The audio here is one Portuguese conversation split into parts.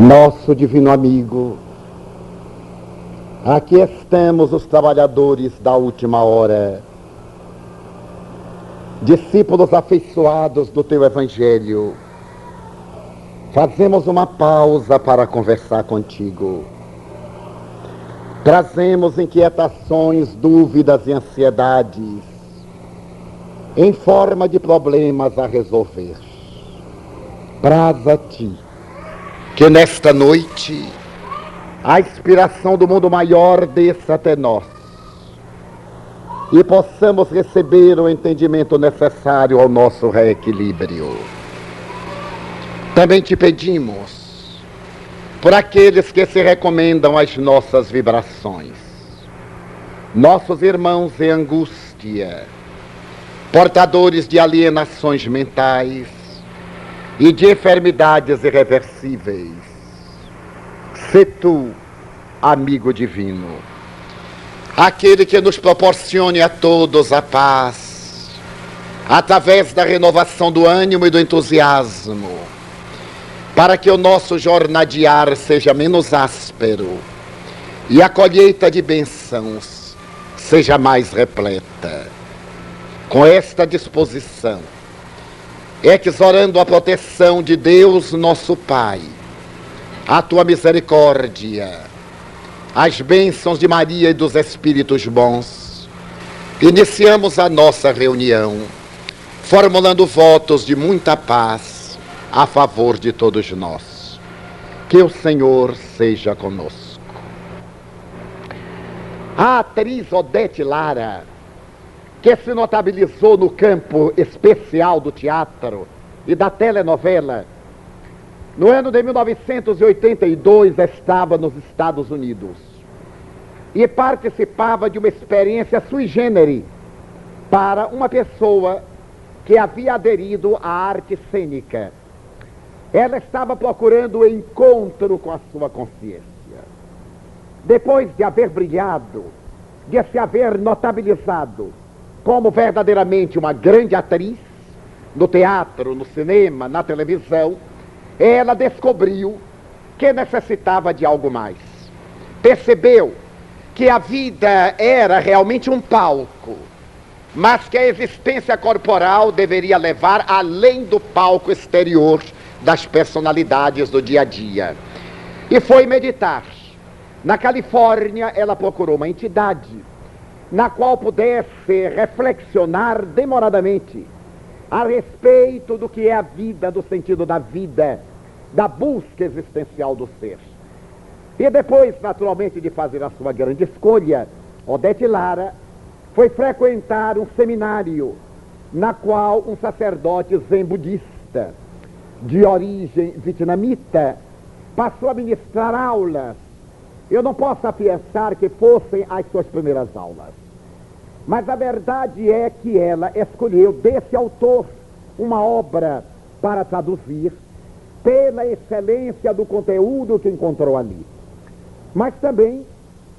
Nosso divino amigo, aqui estamos os trabalhadores da última hora, discípulos afeiçoados do teu evangelho. Fazemos uma pausa para conversar contigo. Trazemos inquietações, dúvidas e ansiedades em forma de problemas a resolver. Praza-te que nesta noite a inspiração do mundo maior desça até nós e possamos receber o entendimento necessário ao nosso reequilíbrio. Também te pedimos por aqueles que se recomendam às nossas vibrações, nossos irmãos em angústia, portadores de alienações mentais e de enfermidades irreversíveis. Sê tu, amigo divino, aquele que nos proporcione a todos a paz, através da renovação do ânimo e do entusiasmo, para que o nosso jornadear seja menos áspero e a colheita de bênçãos seja mais repleta. Com esta disposição, exorando a proteção de Deus nosso Pai, a tua misericórdia, as bênçãos de Maria e dos Espíritos bons, iniciamos a nossa reunião, formulando votos de muita paz a favor de todos nós. Que o Senhor seja conosco. A atriz Odete Lara, que se notabilizou no campo especial do teatro e da telenovela, no ano de 1982 estava nos Estados Unidos e participava de uma experiência sui generis para uma pessoa que havia aderido à arte cênica. Ela estava procurando o encontro com a sua consciência. Depois de haver brilhado, de se haver notabilizado como verdadeiramente uma grande atriz, no teatro, no cinema, na televisão, ela descobriu que necessitava de algo mais. Percebeu que a vida era realmente um palco, mas que a existência corporal deveria levar além do palco exterior das personalidades do dia a dia. E foi meditar. Na Califórnia, ela procurou uma entidade na qual pudesse reflexionar demoradamente a respeito do que é a vida, do sentido da vida, da busca existencial do ser. E depois, naturalmente, de fazer a sua grande escolha, Odete Lara foi frequentar um seminário na qual um sacerdote zen budista de origem vietnamita passou a ministrar aulas. Eu não posso afirmar que fossem as suas primeiras aulas, mas a verdade é que ela escolheu desse autor uma obra para traduzir pela excelência do conteúdo que encontrou ali. Mas também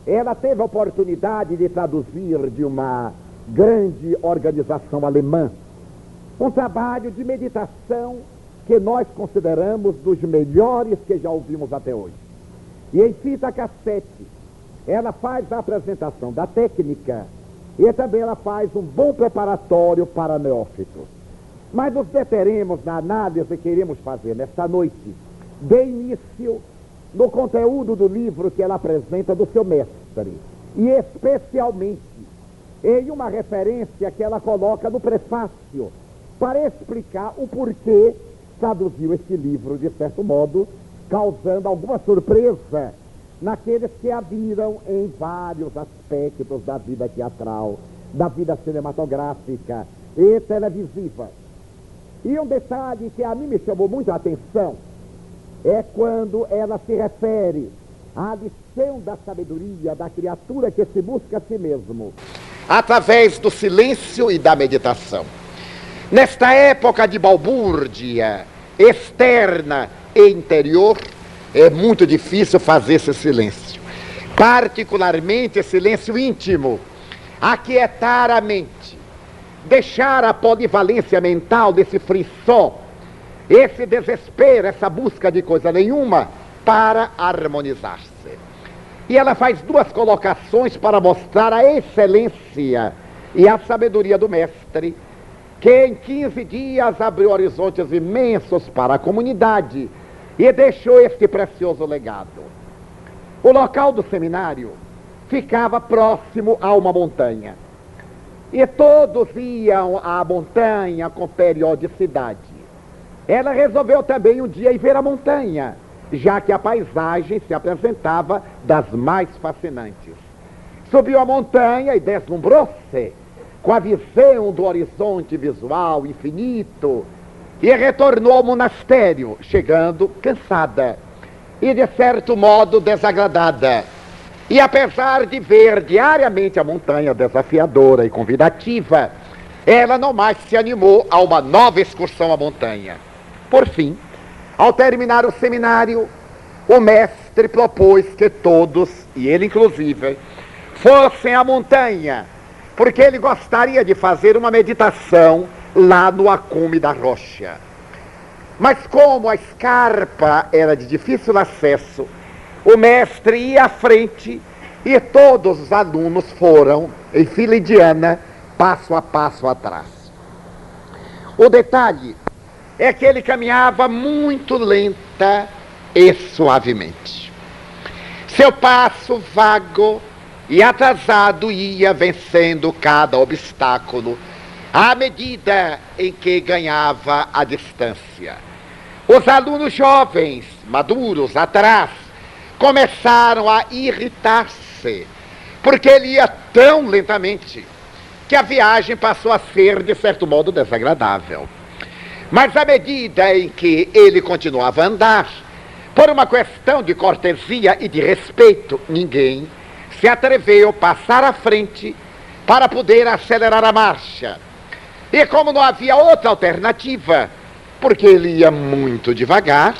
ela teve a oportunidade de traduzir de uma grande organização alemã um trabalho de meditação que nós consideramos dos melhores que já ouvimos até hoje. E em fita cassete, ela faz a apresentação da técnica e também ela faz um bom preparatório para neófitos. Mas nos deteremos na análise que iremos fazer nesta noite, de início, no conteúdo do livro que ela apresenta do seu mestre, e especialmente em uma referência que ela coloca no prefácio, para explicar o porquê traduziu esse livro, de certo modo, causando alguma surpresa naqueles que a viram em vários aspectos da vida teatral, da vida cinematográfica e televisiva. E um detalhe que a mim me chamou muito a atenção é quando ela se refere à lição da sabedoria da criatura que se busca a si mesmo através do silêncio e da meditação. Nesta época de balbúrdia externa e interior, é muito difícil fazer esse silêncio, particularmente esse silêncio íntimo, aquietar a mente, deixar a polivalência mental desse frisson, esse desespero, essa busca de coisa nenhuma, para harmonizar-se. E ela faz duas colocações para mostrar a excelência e a sabedoria do mestre, que em 15 dias abriu horizontes imensos para a comunidade e deixou este precioso legado. O local do seminário ficava próximo a uma montanha. E todos iam à montanha com periodicidade. Ela resolveu também um dia ir ver a montanha, já que a paisagem se apresentava das mais fascinantes. Subiu a montanha e deslumbrou-se com a visão do horizonte visual infinito e retornou ao monastério, chegando cansada e, de certo modo, desagradada. E apesar de ver diariamente a montanha desafiadora e convidativa, ela não mais se animou a uma nova excursão à montanha. Por fim, ao terminar o seminário, o mestre propôs que todos, e ele inclusive, fossem à montanha, porque ele gostaria de fazer uma meditação lá no acume da rocha. Mas como a escarpa era de difícil acesso, o mestre ia à frente e todos os alunos foram, em fila indiana, passo a passo atrás. O detalhe é que ele caminhava muito lenta e suavemente. Seu passo vago e atrasado ia vencendo cada obstáculo à medida em que ganhava a distância. Os alunos jovens, maduros, atrás, começaram a irritar-se, porque ele ia tão lentamente que a viagem passou a ser, de certo modo, desagradável. Mas à medida em que ele continuava a andar, por uma questão de cortesia e de respeito, ninguém se atreveu a passar à frente para poder acelerar a marcha. E como não havia outra alternativa, porque ele ia muito devagar,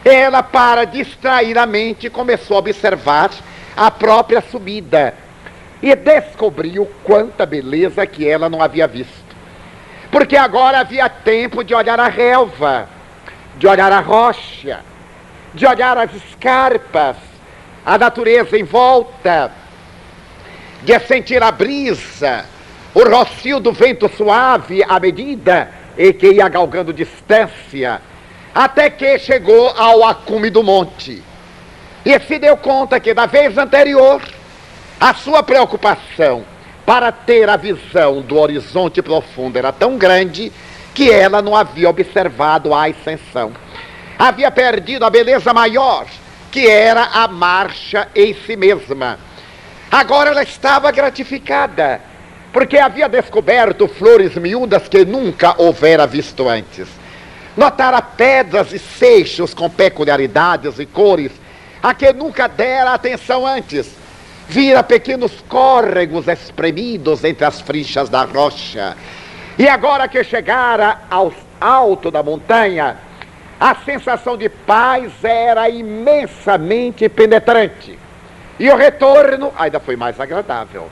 ela, para distrair a mente, começou a observar a própria subida e descobriu quanta beleza que ela não havia visto. Porque agora havia tempo de olhar a relva, de olhar a rocha, de olhar as escarpas, a natureza em volta, de sentir a brisa, o rocio do vento suave à medida em que ia galgando distância, até que chegou ao acume do monte. E se deu conta que, da vez anterior, a sua preocupação para ter a visão do horizonte profundo era tão grande que ela não havia observado a ascensão. Havia perdido a beleza maior, que era a marcha em si mesma. Agora ela estava gratificada, porque havia descoberto flores miúdas que nunca houvera visto antes. Notara pedras e seixos com peculiaridades e cores a que nunca dera atenção antes. Vira pequenos córregos espremidos entre as frinchas da rocha. E agora que chegara ao alto da montanha, a sensação de paz era imensamente penetrante. E o retorno ainda foi mais agradável,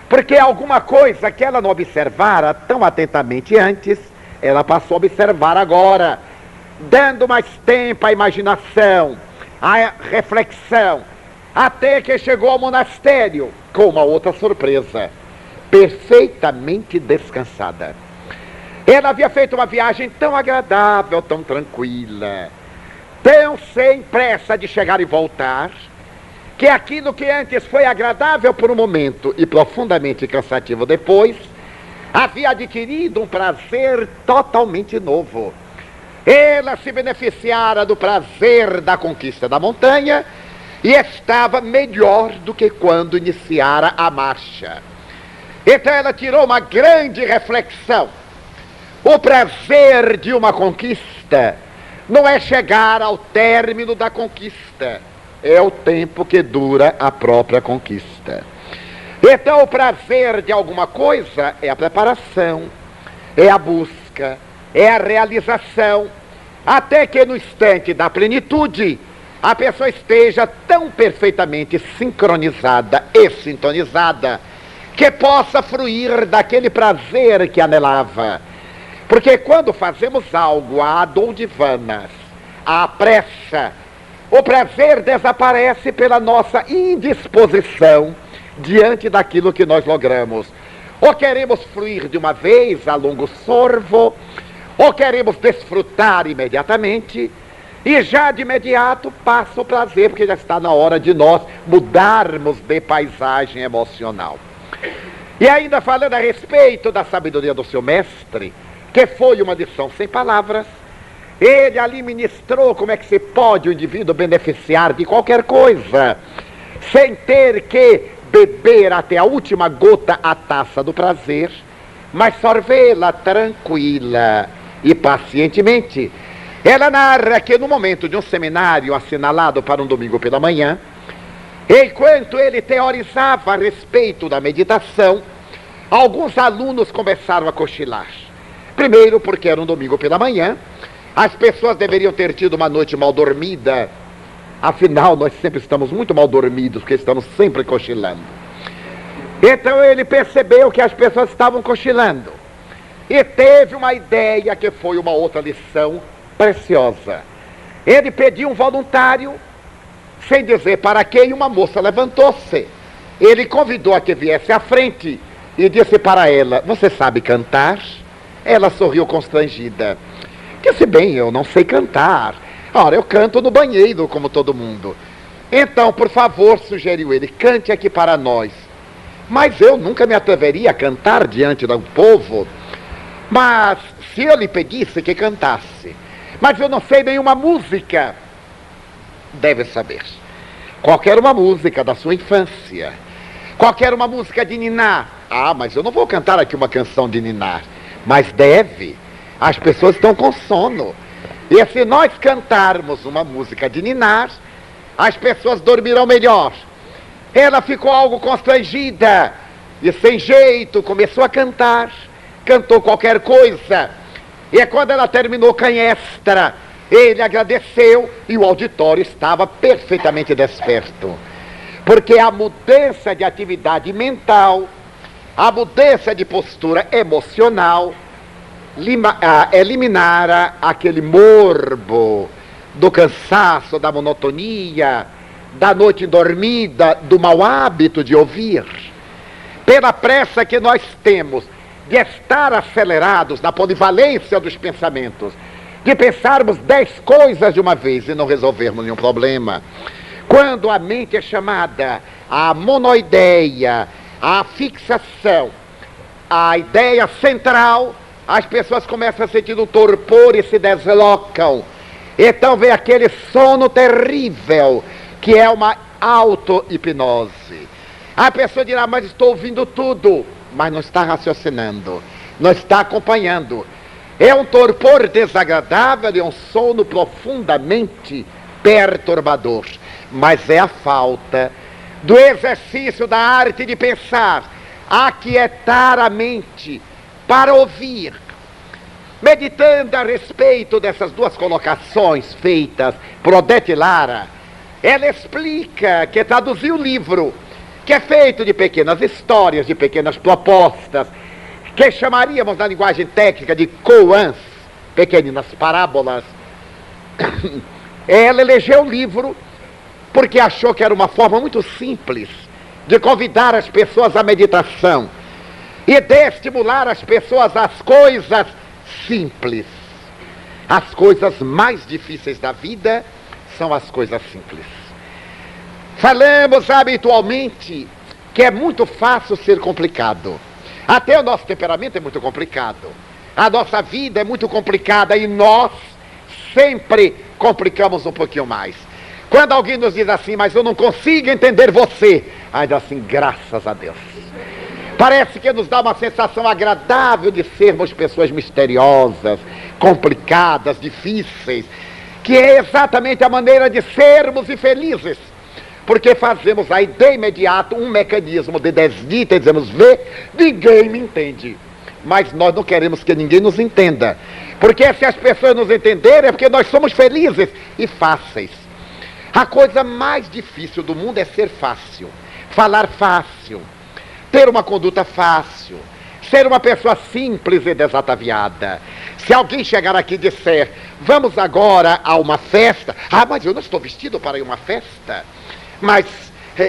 porque alguma coisa que ela não observara tão atentamente antes, ela passou a observar agora, dando mais tempo à imaginação, à reflexão, até que chegou ao monastério com uma outra surpresa, perfeitamente descansada. Ela havia feito uma viagem tão agradável, tão tranquila, tão sem pressa de chegar e voltar, que aquilo que antes foi agradável por um momento e profundamente cansativo depois, havia adquirido um prazer totalmente novo. Ela se beneficiara do prazer da conquista da montanha e estava melhor do que quando iniciara a marcha. Então ela tirou uma grande reflexão. O prazer de uma conquista não é chegar ao término da conquista, é o tempo que dura a própria conquista. Então o prazer de alguma coisa é a preparação, é a busca, é a realização, até que no instante da plenitude a pessoa esteja tão perfeitamente sincronizada e sintonizada que possa fruir daquele prazer que anelava. Porque quando fazemos algo à dom de vanas, à pressa, O prazer desaparece pela nossa indisposição diante daquilo que nós logramos. Ou queremos fluir de uma vez a longo sorvo, ou queremos desfrutar imediatamente, e já de imediato passa o prazer, porque já está na hora de nós mudarmos de paisagem emocional. E ainda falando a respeito da sabedoria do seu mestre, que foi uma lição sem palavras, ele ali ministrou como é que se pode o indivíduo beneficiar de qualquer coisa, sem ter que beber até a última gota a taça do prazer, mas sorvê-la tranquila e pacientemente. Ela narra que no momento de um seminário assinalado para um domingo pela manhã, enquanto ele teorizava a respeito da meditação, alguns alunos começaram a cochilar. Primeiro porque era um domingo pela manhã, as pessoas deveriam ter tido uma noite mal dormida. Afinal, nós sempre estamos muito mal dormidos, porque estamos sempre cochilando. Então ele percebeu que as pessoas estavam cochilando. E teve uma ideia que foi uma outra lição preciosa. Ele pediu um voluntário, sem dizer para quem, e uma moça levantou-se. Ele convidou a que viesse à frente e disse para ela: "Você sabe cantar?" Ela sorriu constrangida. Disse: "Bem, eu não sei cantar. Ora, eu canto no banheiro, como todo mundo." "Então, por favor," sugeriu ele, "cante aqui para nós." "Mas eu nunca me atreveria a cantar diante do povo." "Mas se eu lhe pedisse que cantasse." "Mas eu não sei nenhuma música." "Deve saber. Qualquer uma música da sua infância. Qualquer uma música de ninar." "Ah, mas eu não vou cantar aqui uma canção de ninar." "Mas deve. As pessoas estão com sono. E se nós cantarmos uma música de ninar, as pessoas dormirão melhor." Ela ficou algo constrangida e sem jeito começou a cantar. Cantou qualquer coisa. E quando ela terminou canhestra, ele agradeceu e o auditório estava perfeitamente desperto. Porque a mudança de atividade mental, a mudança de postura emocional, eliminara aquele morbo do cansaço, da monotonia, da noite dormida, do mau hábito de ouvir. Pela pressa que nós temos de estar acelerados na polivalência dos pensamentos, de pensarmos 10 coisas de uma vez e não resolvermos nenhum problema. Quando a mente é chamada à monoideia, à fixação, à ideia central, as pessoas começam a sentir um torpor e se deslocam. Então vem aquele sono terrível, que é uma auto-hipnose. A pessoa dirá: "Mas estou ouvindo tudo." Mas não está raciocinando, não está acompanhando. É um torpor desagradável e um sono profundamente perturbador. Mas é a falta do exercício da arte de pensar, aquietar a mente para ouvir. Meditando a respeito dessas duas colocações feitas por Odete Lara, ela explica que traduziu o livro, que é feito de pequenas histórias, de pequenas propostas, que chamaríamos na linguagem técnica de koans, pequeninas parábolas. Ela elegeu o livro porque achou que era uma forma muito simples de convidar as pessoas à meditação e de estimular as pessoas às coisas simples. As coisas mais difíceis da vida são as coisas simples. Falamos habitualmente que é muito fácil ser complicado. Até o nosso temperamento é muito complicado. A nossa vida é muito complicada e nós sempre complicamos um pouquinho mais. Quando alguém nos diz assim: "Mas eu não consigo entender você", ainda assim, graças a Deus. Parece que nos dá uma sensação agradável de sermos pessoas misteriosas, complicadas, difíceis, que é exatamente a maneira de sermos infelizes. Porque fazemos aí de imediato um mecanismo de desdita e dizemos: "Vê, ninguém me entende." Mas nós não queremos que ninguém nos entenda. Porque se as pessoas nos entenderem é porque nós somos felizes e fáceis. A coisa mais difícil do mundo é ser fácil, falar fácil, ter uma conduta fácil, ser uma pessoa simples e desataviada. Se alguém chegar aqui e disser, vamos agora a uma festa, mas eu não estou vestido para ir a uma festa, mas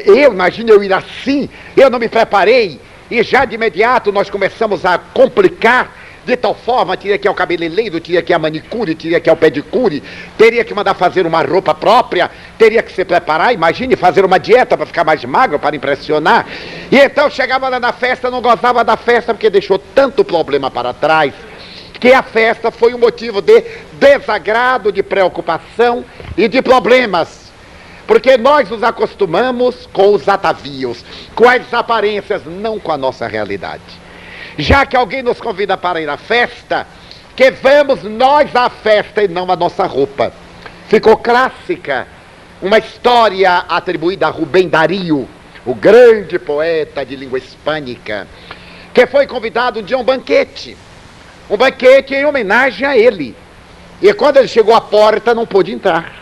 imagine eu ir assim, eu não me preparei, e já de imediato nós começamos a complicar, de tal forma, teria que ir ao cabeleireiro, teria que ir à manicure, teria que ir ao pedicure, teria que mandar fazer uma roupa própria, teria que se preparar, imagine, fazer uma dieta para ficar mais magro, para impressionar. E então chegava lá na festa, não gostava da festa, porque deixou tanto problema para trás, que a festa foi um motivo de desagrado, de preocupação e de problemas. Porque nós nos acostumamos com os atavios, com as aparências, não com a nossa realidade. Já que alguém nos convida para ir à festa, que vamos nós à festa e não a nossa roupa. Ficou clássica uma história atribuída a Rubem Dario, o grande poeta de língua hispânica, que foi convidado um dia a um banquete em homenagem a ele. E quando ele chegou à porta, não pôde entrar,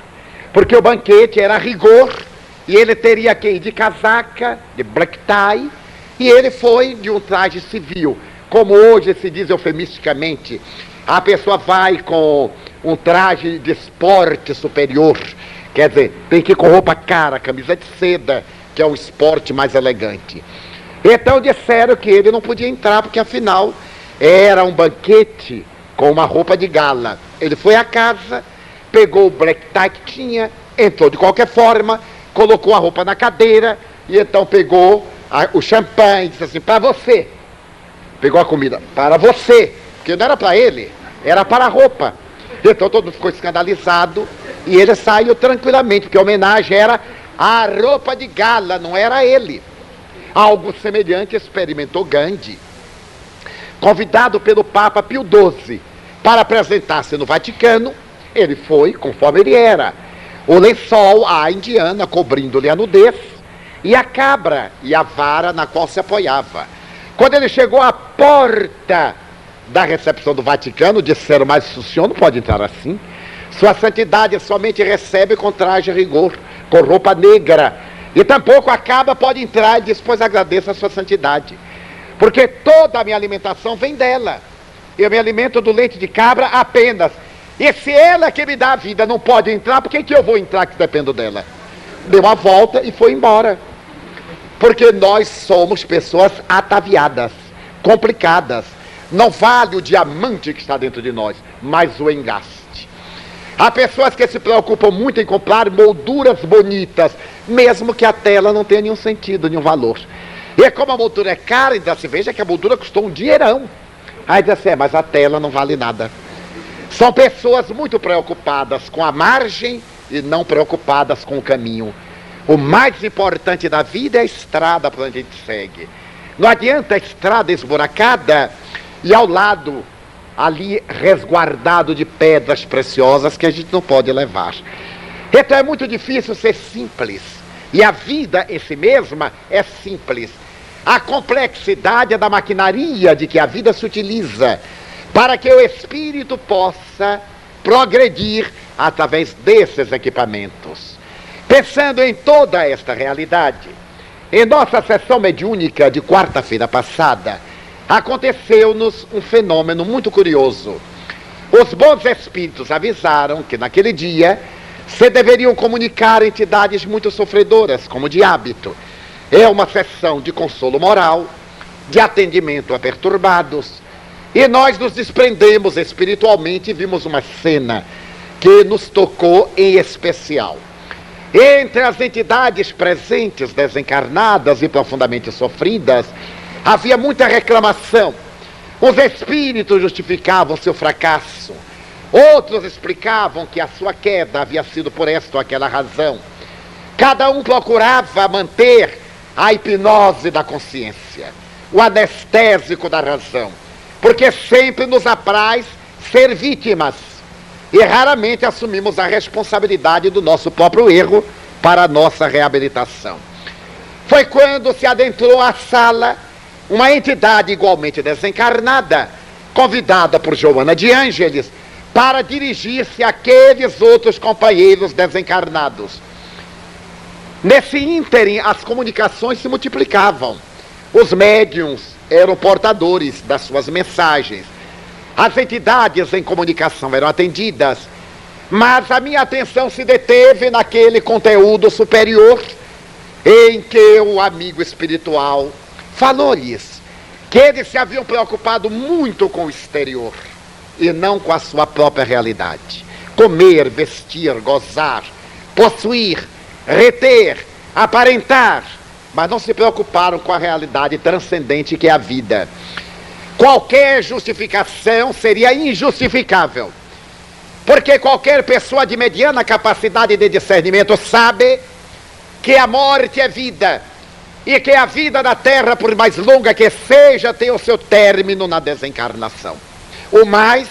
porque o banquete era a rigor, e ele teria que ir de casaca, de black tie, e ele foi de um traje civil. Como hoje se diz eufemisticamente, a pessoa vai com um traje de esporte superior, quer dizer, tem que ir com roupa cara, camisa de seda, que é um esporte mais elegante. Então disseram que ele não podia entrar, porque afinal era um banquete com uma roupa de gala. Ele foi à casa, pegou o black tie que tinha, entrou de qualquer forma, colocou a roupa na cadeira, e então pegou o champanhe, disse assim, para você. Pegou a comida, para você, porque não era para ele, era para a roupa. Então todo mundo ficou escandalizado, e ele saiu tranquilamente, porque a homenagem era a roupa de gala, não era ele. Algo semelhante experimentou Gandhi, convidado pelo Papa Pio XII para apresentar-se no Vaticano. Ele foi conforme ele era, o lençol à indiana cobrindo-lhe a nudez, e a cabra e a vara na qual se apoiava. Quando ele chegou à porta da recepção do Vaticano, disseram, mas o senhor não pode entrar assim. Sua santidade somente recebe com traje rigor, com roupa negra. E tampouco a cabra pode entrar. E disse, pois agradeço a sua santidade, porque toda a minha alimentação vem dela. Eu me alimento do leite de cabra apenas. E se ela que me dá a vida não pode entrar, por que eu vou entrar que dependo dela? Deu a volta e foi embora. Porque nós somos pessoas ataviadas, complicadas. Não vale o diamante que está dentro de nós, mas o engaste. Há pessoas que se preocupam muito em comprar molduras bonitas, mesmo que a tela não tenha nenhum sentido, nenhum valor. E como a moldura é cara, ainda se veja que a moldura custou um dinheirão. Aí diz assim, mas a tela não vale nada. São pessoas muito preocupadas com a margem e não preocupadas com o caminho. O mais importante da vida é a estrada por onde a gente segue. Não adianta a estrada esburacada e ao lado, ali resguardado de pedras preciosas que a gente não pode levar. Então é muito difícil ser simples. E a vida em si mesma é simples. A complexidade é da maquinaria de que a vida se utiliza para que o espírito possa progredir através desses equipamentos. Pensando em toda esta realidade, em nossa sessão mediúnica de quarta-feira passada, aconteceu-nos um fenômeno muito curioso. Os bons espíritos avisaram que naquele dia se deveriam comunicar entidades muito sofredoras, como de hábito. É uma sessão de consolo moral, de atendimento a perturbados, e nós nos desprendemos espiritualmente e vimos uma cena que nos tocou em especial. Entre as entidades presentes, desencarnadas e profundamente sofridas, havia muita reclamação. Os espíritos justificavam seu fracasso, outros explicavam que a sua queda havia sido por esta ou aquela razão. Cada um procurava manter a hipnose da consciência, o anestésico da razão, porque sempre nos apraz ser vítimas e raramente assumimos a responsabilidade do nosso próprio erro para a nossa reabilitação. Foi quando se adentrou à sala uma entidade igualmente desencarnada, convidada por Joana de Ângeles para dirigir-se àqueles outros companheiros desencarnados. Nesse ínterim, as comunicações se multiplicavam. Os médiuns eram portadores das suas mensagens. As entidades em comunicação eram atendidas, mas a minha atenção se deteve naquele conteúdo superior em que o amigo espiritual falou-lhes que eles se haviam preocupado muito com o exterior e não com a sua própria realidade. Comer, vestir, gozar, possuir, reter, aparentar, mas não se preocuparam com a realidade transcendente que é a vida. Qualquer justificação seria injustificável, porque qualquer pessoa de mediana capacidade de discernimento sabe que a morte é vida, e que a vida da terra, por mais longa que seja, tem o seu término na desencarnação. O mais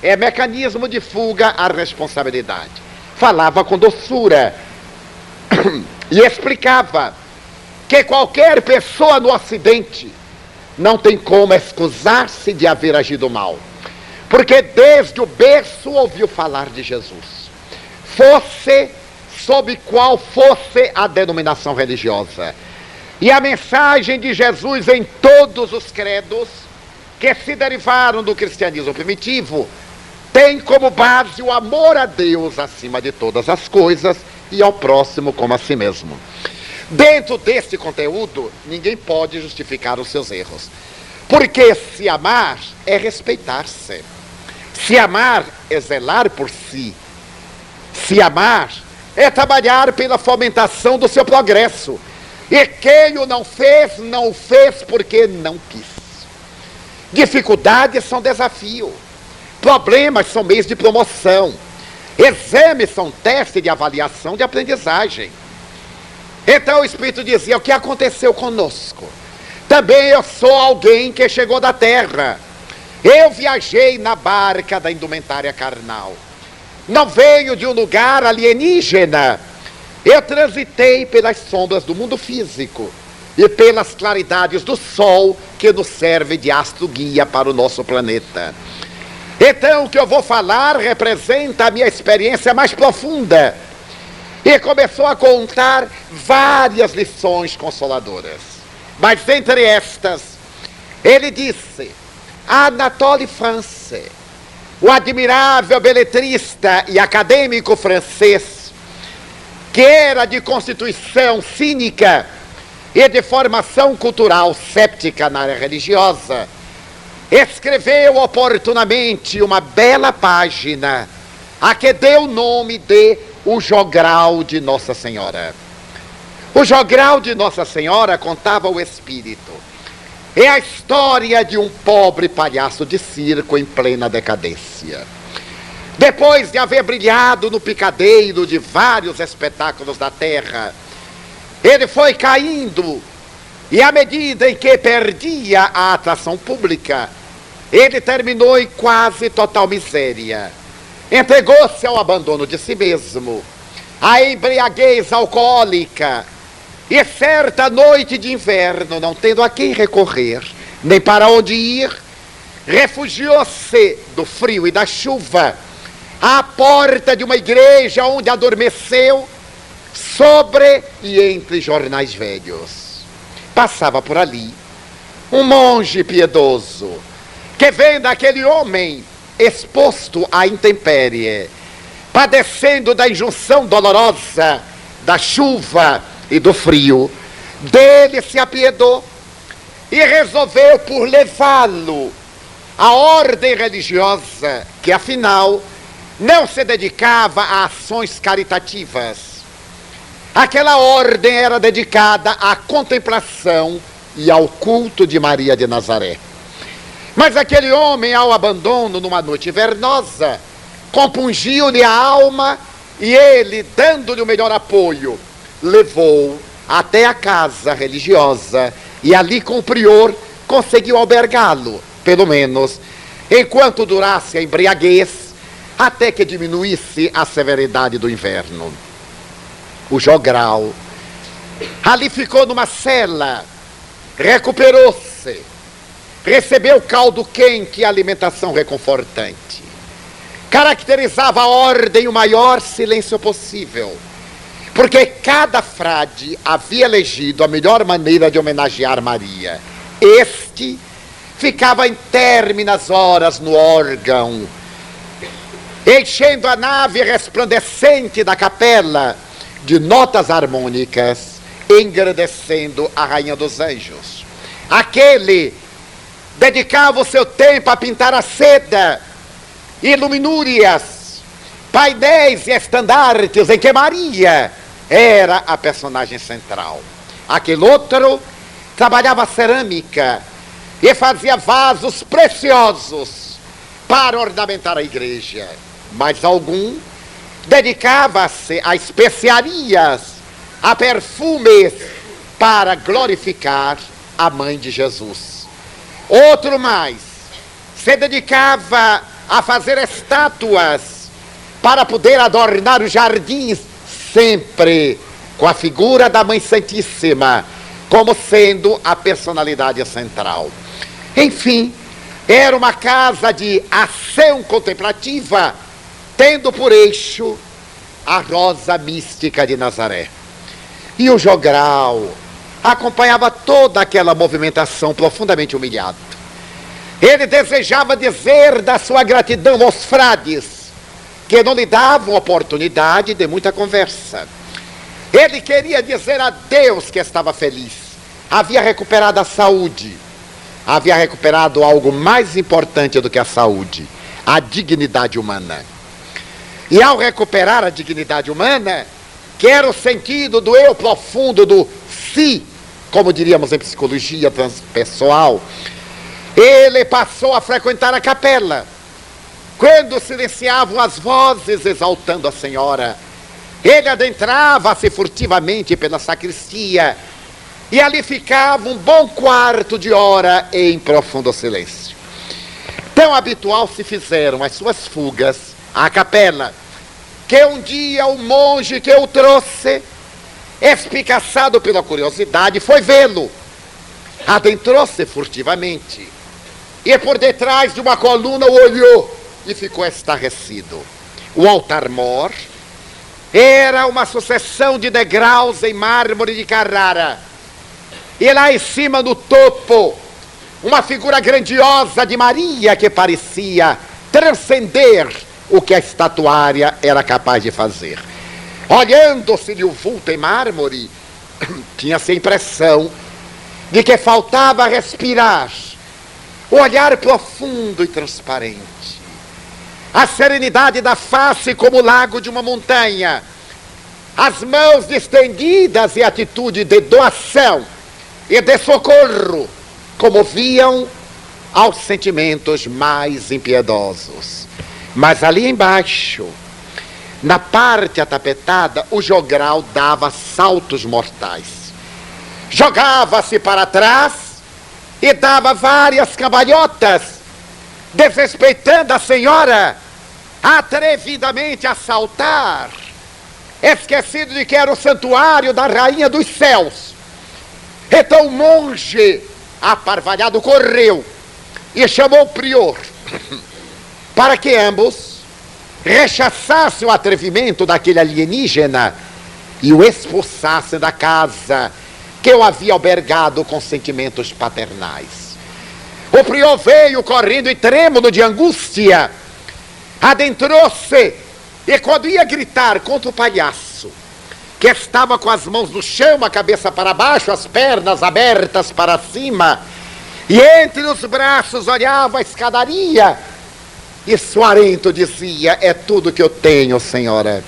é mecanismo de fuga à responsabilidade. Falava com doçura e explicava que qualquer pessoa no Ocidente não tem como excusar-se de haver agido mal, porque desde o berço ouviu falar de Jesus, fosse sob qual fosse a denominação religiosa. E a mensagem de Jesus em todos os credos que se derivaram do cristianismo primitivo tem como base o amor a Deus acima de todas as coisas e ao próximo como a si mesmo. Dentro desse conteúdo, ninguém pode justificar os seus erros, porque se amar é respeitar-se, se amar é zelar por si, se amar é trabalhar pela fomentação do seu progresso. E quem o não o fez porque não quis. Dificuldades são desafio, problemas são meios de promoção, exames são testes de avaliação de aprendizagem. Então o Espírito dizia: o que aconteceu conosco? Também eu sou alguém que chegou da terra. Eu viajei na barca da indumentária carnal. Não veio de um lugar alienígena. Eu transitei pelas sombras do mundo físico e pelas claridades do sol que nos serve de astro-guia para o nosso planeta. Então o que eu vou falar representa a minha experiência mais profunda. E começou a contar várias lições consoladoras. Mas entre estas, ele disse: Anatole France, o admirável beletrista e acadêmico francês, que era de constituição cínica e de formação cultural séptica na área religiosa, escreveu oportunamente uma bela página a que deu o nome de O Jogral de Nossa Senhora. O Jogral de Nossa Senhora contava o espírito. É a história de um pobre palhaço de circo em plena decadência. Depois de haver brilhado no picadeiro de vários espetáculos da terra, ele foi caindo, e à medida em que perdia a atração pública, ele terminou em quase total miséria. Entregou-se ao abandono de si mesmo, à embriaguez alcoólica, e certa noite de inverno, não tendo a quem recorrer, nem para onde ir, refugiou-se do frio e da chuva à porta de uma igreja onde adormeceu, sobre e entre jornais velhos. Passava por ali um monge piedoso, que vendo aquele homem exposto à intempérie, padecendo da injunção dolorosa da chuva e do frio, dele se apiedou e resolveu por levá-lo à ordem religiosa, que afinal não se dedicava a ações caritativas. Aquela ordem era dedicada à contemplação e ao culto de Maria de Nazaré. Mas aquele homem, ao abandono numa noite invernosa, compungiu-lhe a alma, e ele, dando-lhe o melhor apoio, levou até a casa religiosa, e ali com o prior conseguiu albergá-lo, pelo menos, enquanto durasse a embriaguez, até que diminuísse a severidade do inverno. O jogral ali ficou numa cela, recuperou-se, recebeu caldo quente e alimentação reconfortante. Caracterizava a ordem o maior silêncio possível, porque cada frade havia elegido a melhor maneira de homenagear Maria. Este Verdi ficava interminas horas no órgão, enchendo a nave resplandecente da capela de notas harmônicas, engrandecendo a Rainha dos Anjos. Aquele dedicava o seu tempo a pintar a seda, iluminúrias, painéis e estandartes em que Maria era a personagem central. Aquele outro trabalhava cerâmica e fazia vasos preciosos para ornamentar a igreja. Mas algum dedicava-se a especiarias, a perfumes, para glorificar a mãe de Jesus. Outro mais se dedicava a fazer estátuas para poder adornar os jardins, sempre com a figura da Mãe Santíssima como sendo a personalidade central. Enfim, era uma casa de ação contemplativa, tendo por eixo a rosa mística de Nazaré. E o jogral acompanhava toda aquela movimentação profundamente humilhado. Ele desejava dizer da sua gratidão aos frades, que não lhe davam oportunidade de muita conversa. Ele queria dizer a Deus que estava feliz. Havia recuperado a saúde. Havia recuperado algo mais importante do que a saúde: a dignidade humana. E ao recuperar a dignidade humana, que era o sentido do eu profundo, do si, como diríamos em psicologia transpessoal, ele passou a frequentar a capela. Quando silenciavam as vozes exaltando a Senhora, ele adentrava-se furtivamente pela sacristia e ali ficava um bom quarto de hora em profundo silêncio. Tão habitual se fizeram as suas fugas à capela, que um dia o monge que o trouxe, espicaçado pela curiosidade, foi vê-lo. Adentrou-se furtivamente e por detrás de uma coluna o olhou e ficou estarrecido. O altar-mor era uma sucessão de degraus em mármore de Carrara. E lá em cima, no topo, uma figura grandiosa de Maria que parecia transcender o que a estatuária era capaz de fazer. Olhando-se-lhe o vulto em mármore, tinha-se a impressão de que faltava respirar o olhar profundo e transparente, a serenidade da face como o lago de uma montanha, as mãos estendidas e atitude de doação e de socorro comoviam aos sentimentos mais impiedosos. Mas ali embaixo, na parte atapetada, o jogral dava saltos mortais. Jogava-se para trás e dava várias cambalhotas, desrespeitando a Senhora, atrevidamente a saltar, esquecido de que era o santuário da Rainha dos Céus. Então o monge, aparvalhado, correu e chamou o prior para que ambos rechaçassem o atrevimento daquele alienígena e o expulsassem da casa que o havia albergado com sentimentos paternais. O prior veio correndo e trêmulo de angústia, adentrou-se e quando ia gritar contra o palhaço, que estava com as mãos no chão, a cabeça para baixo, as pernas abertas para cima, e entre os braços olhava a escadaria, e suarento dizia: é tudo que eu tenho, Senhora,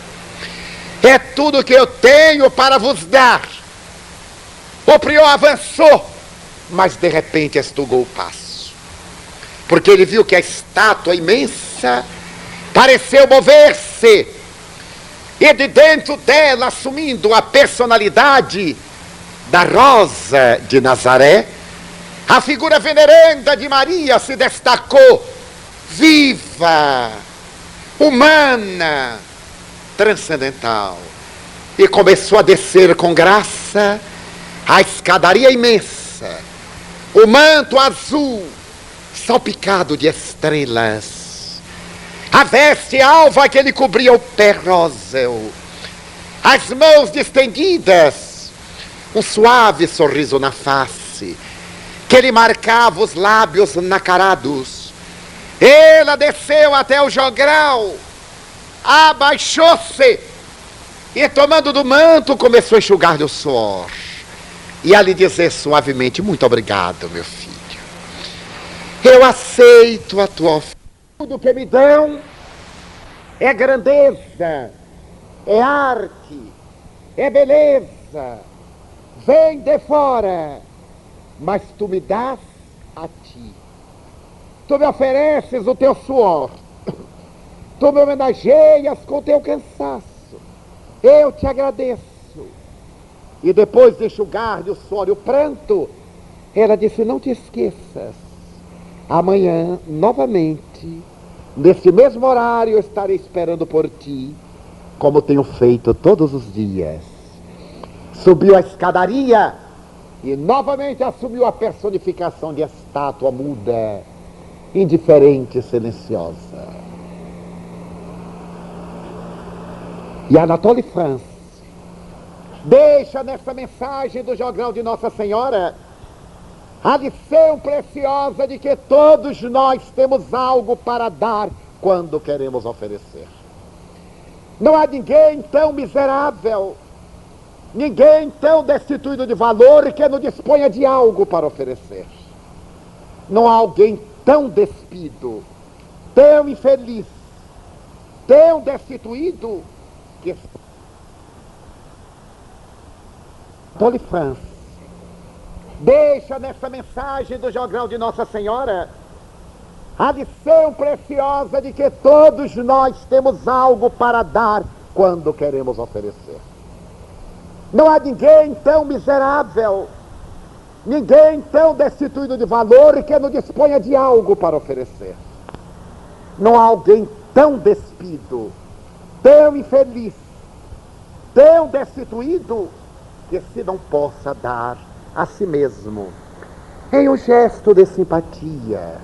é tudo que eu tenho para vos dar. O prior avançou, mas de repente estugou o passo, porque ele viu que a estátua imensa pareceu mover-se, e de dentro dela, assumindo a personalidade da Rosa de Nazaré, a figura veneranda de Maria se destacou, viva, humana, transcendental, e começou a descer com graça a escadaria imensa, o manto azul salpicado de estrelas, a veste alva que lhe cobria o pé róseo, as mãos distendidas, um suave sorriso na face, que lhe marcava os lábios nacarados. Ela desceu até o jogral, abaixou-se e, tomando do manto, começou a enxugar-lhe o suor e a lhe dizer suavemente: muito obrigado, meu filho, eu aceito a tua oferta. Tudo que me dão é grandeza, é arte, é beleza, vem de fora, mas tu me dás a ti. Tu me ofereces o teu suor, tu me homenageias com o teu cansaço, eu te agradeço. E depois de enxugar-lhe o suor e o pranto, ela disse: não te esqueças, amanhã, novamente, nesse mesmo horário, eu estarei esperando por ti, como tenho feito todos os dias. Subiu a escadaria e novamente assumiu a personificação de estátua muda, indiferente e silenciosa. E Anatole France deixa nessa mensagem do jogral de Nossa Senhora a lição preciosa de que todos nós temos algo para dar quando queremos oferecer. Não há ninguém tão miserável, ninguém tão destituído de valor que não disponha de algo para oferecer. Não há alguém tão despido, tão infeliz, tão destituído que... Anatole France deixa nessa mensagem do jogral de Nossa Senhora a lição preciosa de que todos nós temos algo para dar quando queremos oferecer. Não há ninguém tão miserável, ninguém tão destituído de valor que não disponha de algo para oferecer. Não há alguém tão despido, tão infeliz, tão destituído, que se não possa dar a si mesmo em um gesto de simpatia,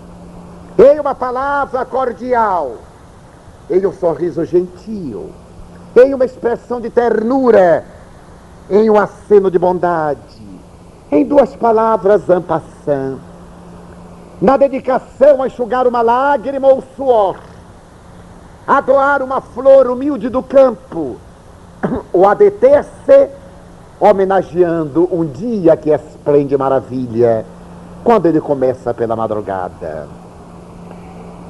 em uma palavra cordial, em um sorriso gentil, em uma expressão de ternura, em um aceno de bondade, em duas palavras en passant, na dedicação a enxugar uma lágrima ou suor, a doar uma flor humilde do campo, ou a deter-se homenageando um dia que esplende maravilha, quando ele começa pela madrugada.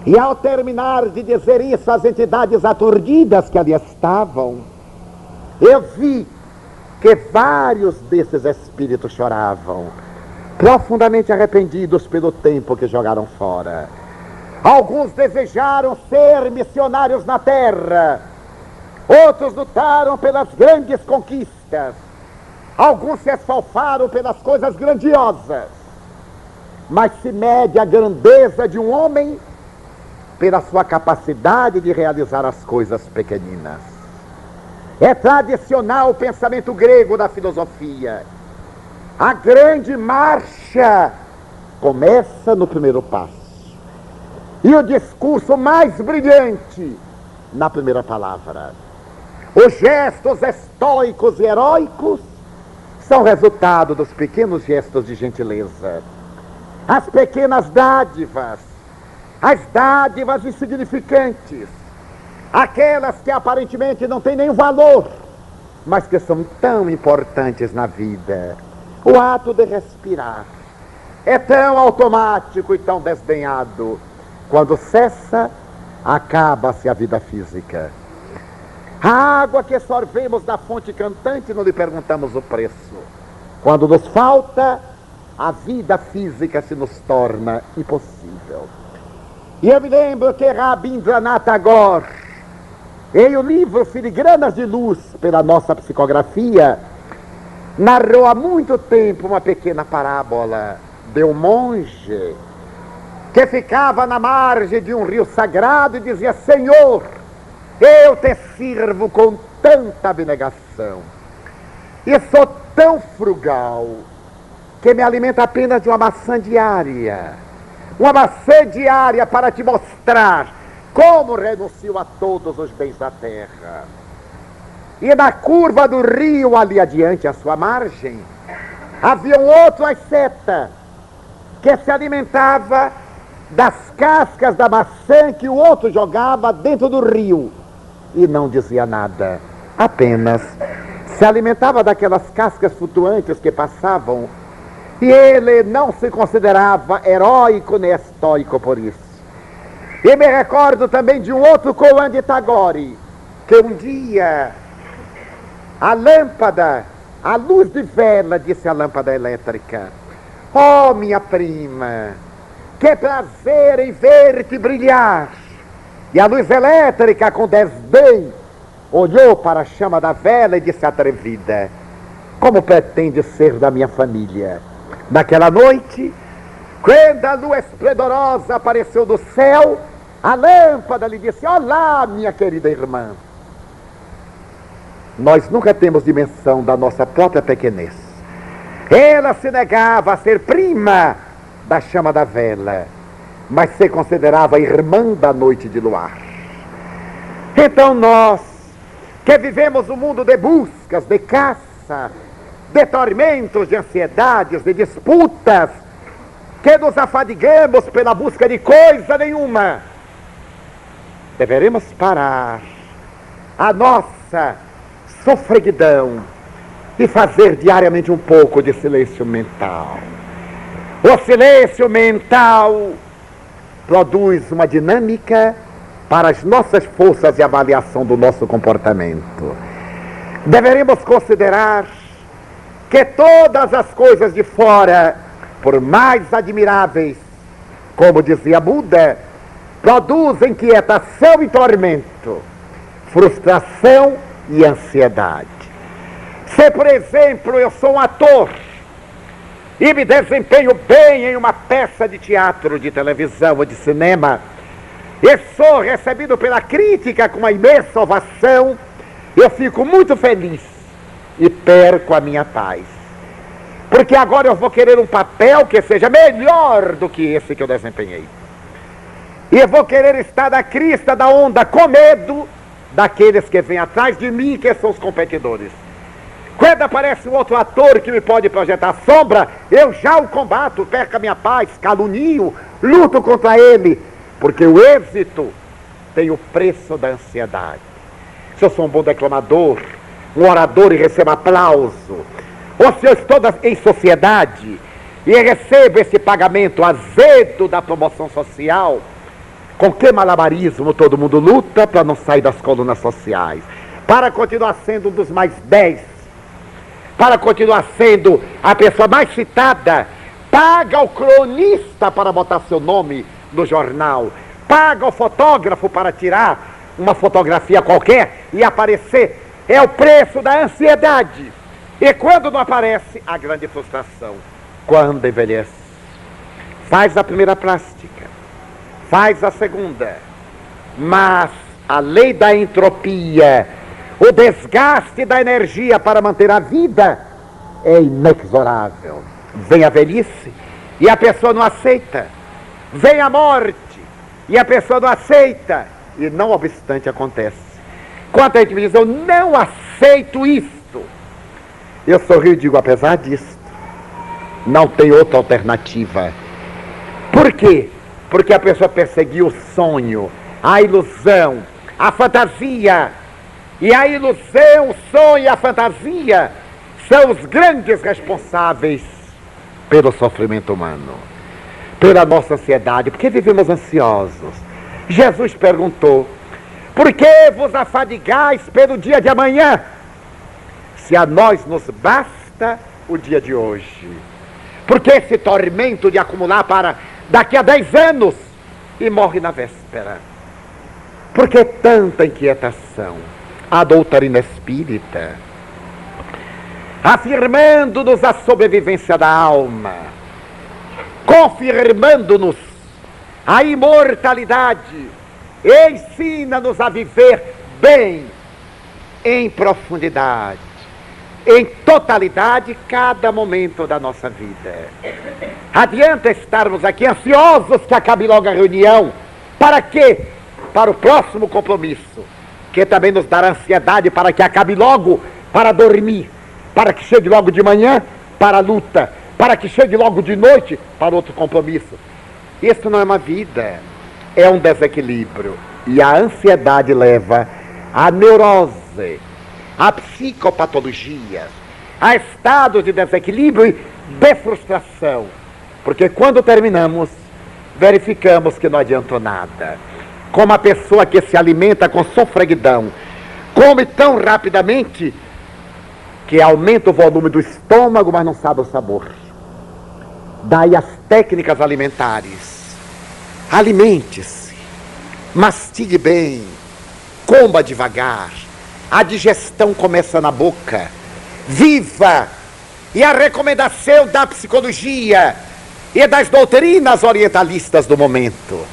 E ao terminar de dizer isso às entidades aturdidas que ali estavam, eu vi que vários desses espíritos choravam, profundamente arrependidos pelo tempo que jogaram fora. Alguns desejaram ser missionários na terra, outros lutaram pelas grandes conquistas, alguns se esfalfaram pelas coisas grandiosas, mas se mede a grandeza de um homem pela sua capacidade de realizar as coisas pequeninas. É tradicional o pensamento grego da filosofia. A grande marcha começa no primeiro passo, e o discurso mais brilhante na primeira palavra. Os gestos estoicos e heróicos são resultado dos pequenos gestos de gentileza. As pequenas dádivas, as dádivas insignificantes, aquelas que aparentemente não têm nenhum valor, mas que são tão importantes na vida. O ato de respirar é tão automático e tão desdenhado. Quando cessa, acaba-se a vida física. A água que sorvemos da fonte cantante, não lhe perguntamos o preço. Quando nos falta, a vida física se nos torna impossível. E eu me lembro que Rabindranath Tagore, em o livro Filigranas de Luz, pela nossa psicografia, narrou há muito tempo uma pequena parábola de um monge que ficava na margem de um rio sagrado e dizia: Senhor, eu te sirvo com tanta abnegação e sou tão frugal que me alimento apenas de uma maçã diária. Uma maçã diária para te mostrar como renuncio a todos os bens da terra. E na curva do rio, ali adiante, à sua margem, havia um outro asceta que se alimentava das cascas da maçã que o outro jogava dentro do rio e não dizia nada, apenas se alimentava daquelas cascas flutuantes que passavam, e ele não se considerava heróico nem estoico por isso. E me recordo também de um outro Koan de Tagore, que um dia a lâmpada, a luz de vela, disse a lâmpada elétrica: "Oh, minha prima, que prazer em ver-te brilhar." E a luz elétrica, com desdém, olhou para a chama da vela e disse atrevida: "Como pretende ser da minha família?" Naquela noite, quando a lua esplendorosa apareceu do céu, a lâmpada lhe disse: "Olá, minha querida irmã." Nós nunca temos dimensão da nossa própria pequenez. Ela se negava a ser prima da chama da vela, mas se considerava irmã da noite de luar. Então nós, que vivemos um mundo de buscas, de caça, de tormentos, de ansiedades, de disputas, que nos afadigamos pela busca de coisa nenhuma, deveremos parar a nossa sofreguidão e fazer diariamente um pouco de silêncio mental. O silêncio mental produz uma dinâmica para as nossas forças de avaliação do nosso comportamento. Deveremos considerar que todas as coisas de fora, por mais admiráveis, como dizia Buda, produzem inquietação e tormento, frustração e ansiedade. Se, por exemplo, eu sou um ator e me desempenho bem em uma peça de teatro, de televisão ou de cinema, e sou recebido pela crítica com uma imensa ovação, eu fico muito feliz e perco a minha paz. Porque agora eu vou querer um papel que seja melhor do que esse que eu desempenhei. E eu vou querer estar na crista da onda, com medo daqueles que vêm atrás de mim, que são os competidores. Quando aparece um outro ator que me pode projetar sombra, eu já o combato, perco a minha paz, calunio, luto contra ele, porque o êxito tem o preço da ansiedade. Se eu sou um bom declamador, um orador e recebo aplauso, ou se eu estou em sociedade e recebo esse pagamento azedo da promoção social, com que malabarismo todo mundo luta para não sair das colunas sociais, para continuar sendo um dos mais 10, para continuar sendo a pessoa mais citada, paga o cronista para botar seu nome no jornal, paga o fotógrafo para tirar uma fotografia qualquer e aparecer. É o preço da ansiedade. E quando não aparece, a grande frustração. Quando envelhece, faz a primeira plástica, faz a segunda, mas a lei da entropia, o desgaste da energia para manter a vida é inexorável. Vem a velhice e a pessoa não aceita. Vem a morte e a pessoa não aceita. E não obstante acontece. Quando a gente me diz: "Eu não aceito isto", eu sorrio e digo: apesar disto, não tem outra alternativa. Por quê? Porque a pessoa perseguiu o sonho, a ilusão, a fantasia. E a ilusão, o sonho e a fantasia são os grandes responsáveis pelo sofrimento humano, pela nossa ansiedade, porque vivemos ansiosos. Jesus perguntou: "Por que vos afadigais pelo dia de amanhã, se a nós nos basta o dia de hoje?" Por que esse tormento de acumular para daqui a 10 anos e morre na véspera? Por que tanta inquietação? A doutrina espírita, afirmando-nos a sobrevivência da alma, confirmando-nos a imortalidade, ensina-nos a viver bem, em profundidade, em totalidade, cada momento da nossa vida. Adianta estarmos aqui ansiosos que acabe logo a reunião. Para quê? Para o próximo compromisso, que também nos dará ansiedade para que acabe logo, para dormir, para que chegue logo de manhã, para a luta, para que chegue logo de noite para outro compromisso. Isso não é uma vida, é um desequilíbrio. E a ansiedade leva à neurose, a psicopatologias, a estados de desequilíbrio e de frustração. Porque quando terminamos, verificamos que não adiantou nada. Como a pessoa que se alimenta com sofreguidão, come tão rapidamente que aumenta o volume do estômago, mas não sabe o sabor. Daí as técnicas alimentares. Alimente-se, mastigue bem, coma devagar, a digestão começa na boca. Viva! E a recomendação da psicologia e das doutrinas orientalistas do momento: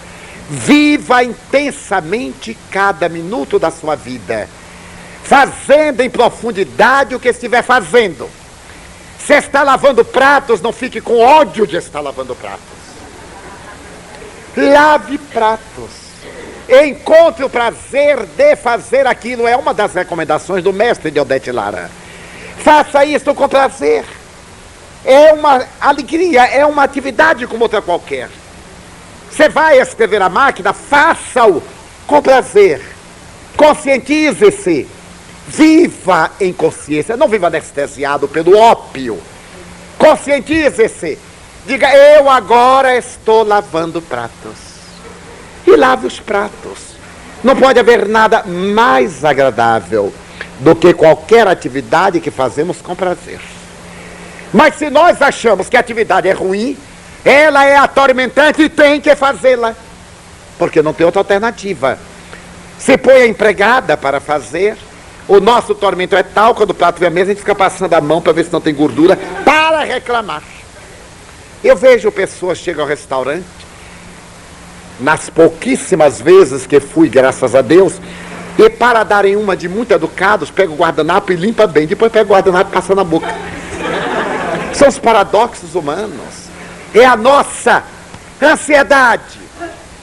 viva intensamente cada minuto da sua vida, fazendo em profundidade o que estiver fazendo. Se está lavando pratos, não fique com ódio de estar lavando pratos. Lave pratos. Encontre o prazer de fazer aquilo. É uma das recomendações do mestre de Odete Lara. Faça isso com prazer. É uma alegria, é uma atividade como outra qualquer. Você vai escrever a máquina, faça-o com prazer. Conscientize-se. Viva em consciência. Não viva anestesiado pelo ópio. Conscientize-se. Diga: eu agora estou lavando pratos. E lave os pratos. Não pode haver nada mais agradável do que qualquer atividade que fazemos com prazer. Mas se nós achamos que a atividade é ruim, ela é atormentante e tem que fazê-la, porque não tem outra alternativa. Se põe a empregada para fazer. O nosso tormento é tal, quando o prato vem à mesa, a gente fica passando a mão para ver se não tem gordura, para reclamar. Eu vejo pessoas que chegam ao restaurante, nas pouquíssimas vezes que fui, graças a Deus, e para darem uma de muito educados, pega o guardanapo e limpa bem, depois pega o guardanapo e passa na boca. São os paradoxos humanos. É a nossa ansiedade.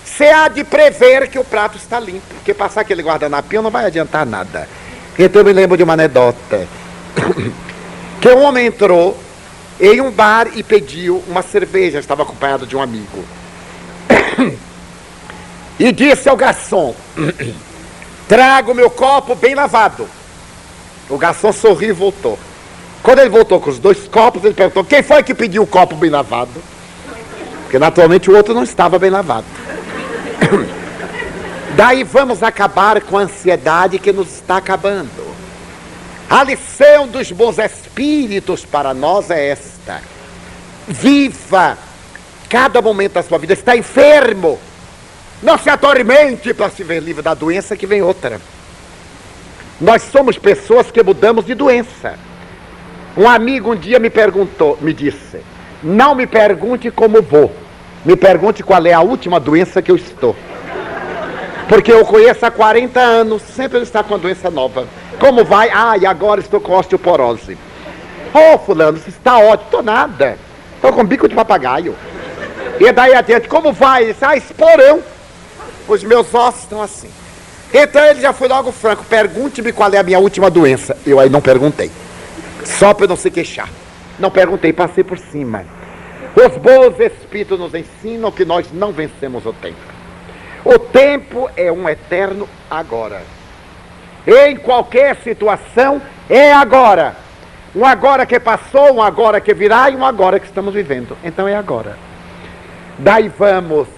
Você há de prever que o prato está limpo, porque passar aquele guardanapinho não vai adiantar nada. Então eu me lembro de uma anedota, que um homem entrou em um bar e pediu uma cerveja, estava acompanhado de um amigo. E disse ao garçom: traga o meu copo bem lavado. O garçom sorriu e voltou. Quando ele voltou com os 2 copos, ele perguntou: quem foi que pediu o copo bem lavado? Porque naturalmente o outro não estava bem lavado. Daí vamos acabar com a ansiedade que nos está acabando. A lição dos bons espíritos para nós é esta: viva cada momento da sua vida. Está enfermo, não se atormente para se ver livre da doença, que vem outra. Nós somos pessoas que mudamos de doença. Um amigo um dia me disse: não me pergunte como vou, me pergunte qual é a última doença que eu estou. Porque eu conheço há 40 anos, sempre ele está com uma doença nova. Como vai? E agora estou com osteoporose. Fulano, você está ótimo. Estou nada, estou com bico de papagaio. E daí adiante, como vai? Esporão. Os meus ossos estão assim. Então ele já foi logo franco: pergunte-me qual é a minha última doença. Eu aí não perguntei, só para não se queixar. Não perguntei, passei por cima. Os bons espíritos nos ensinam que nós não vencemos o tempo. O tempo é um eterno agora. Em qualquer situação é agora. Um agora que passou, um agora que virá e um agora que estamos vivendo. Então é agora. Daí vamos